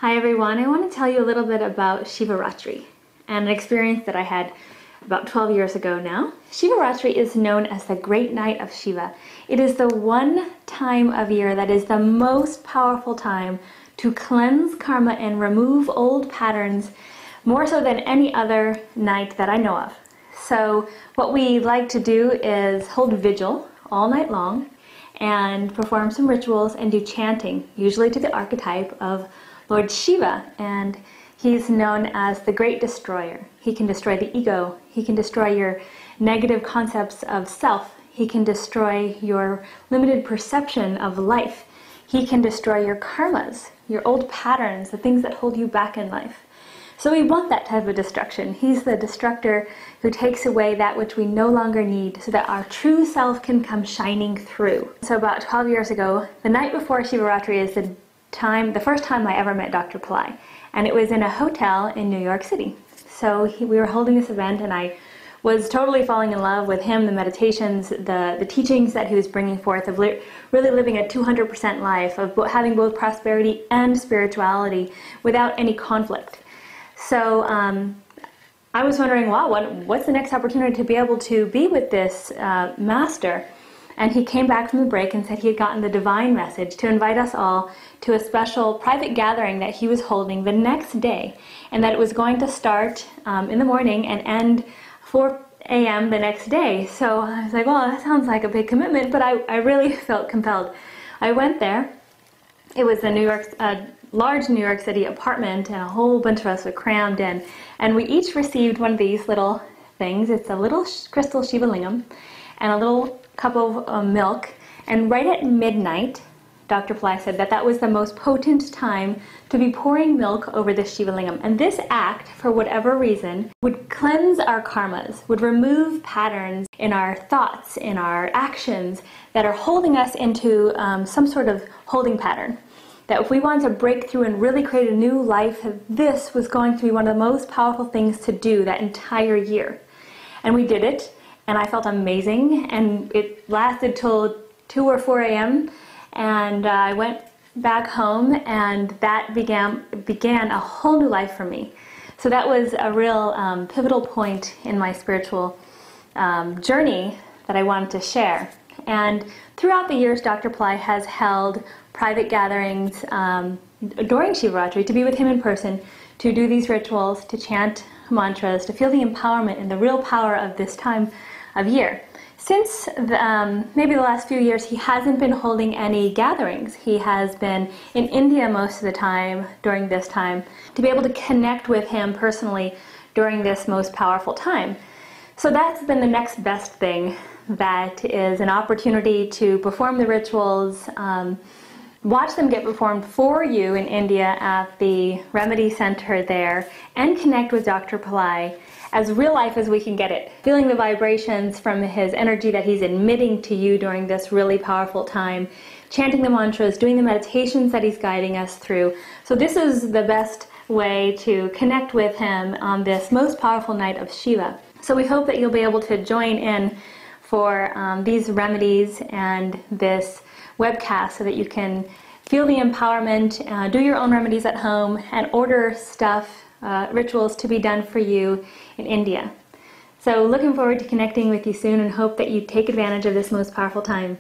Hi everyone, I want to tell you a little bit about Shivaratri and an experience that I had about 12 years ago now. Shivaratri is known as the Great Night of Shiva. It is the one time of year that is the most powerful time to cleanse karma and remove old patterns more so than any other night that I know of. So what we like to do is hold vigil all night long and perform some rituals and do chanting, usually to the archetype of Lord Shiva, and he's known as the Great Destroyer. He can destroy the ego, he can destroy your negative concepts of self, he can destroy your limited perception of life, he can destroy your karmas, your old patterns, the things that hold you back in life. So we want that type of destruction. He's the destructor who takes away that which we no longer need so that our true self can come shining through. So about 12 years ago, the night before Shivaratri is the first time I ever met Dr. Pillai, and it was in a hotel in New York City. So we were holding this event and I was totally falling in love with him, the meditations, the teachings that he was bringing forth of really living a 200% life, of having both prosperity and spirituality without any conflict. So I was wondering, wow, what's the next opportunity to be able to be with this master? And he came back from the break and said he had gotten the divine message to invite us all to a special private gathering that he was holding the next day, and that it was going to start in the morning and end 4 a.m. the next day. So I was like, well, that sounds like a big commitment, but I really felt compelled. I went there. It was a large New York City apartment, and a whole bunch of us were crammed in, and we each received one of these little things. It's a little crystal Shiva lingam and a little cup of milk, and right at midnight, Dr. Pillai said that was the most potent time to be pouring milk over the Shiva lingam. And this act, for whatever reason, would cleanse our karmas, would remove patterns in our thoughts, in our actions that are holding us into some sort of holding pattern. That if we wanted to break through and really create a new life, this was going to be one of the most powerful things to do that entire year. And we did it. And I felt amazing, and it lasted till 2 or 4 a.m. and I went back home, and that began a whole new life for me. So that was a real pivotal point in my spiritual journey that I wanted to share. And throughout the years, Dr. Pillai has held private gatherings during Shivaratri to be with him in person, to do these rituals, to chant mantras, to feel the empowerment and the real power of this time of year. Since maybe the last few years, he hasn't been holding any gatherings. He has been in India most of the time during this time to be able to connect with him personally during this most powerful time. So that's been the next best thing. That is an opportunity to perform the rituals, watch them get performed for you in India at the Remedy Center there, and connect with Dr. Pillai as real life as we can get it, feeling the vibrations from his energy that he's emitting to you during this really powerful time, chanting the mantras, doing the meditations that he's guiding us through. So this is the best way to connect with him on this most powerful night of Shiva. So we hope that you'll be able to join in for these remedies and this webcast so that you can feel the empowerment, do your own remedies at home, and order stuff, rituals to be done for you in India. So looking forward to connecting with you soon, and hope that you take advantage of this most powerful time.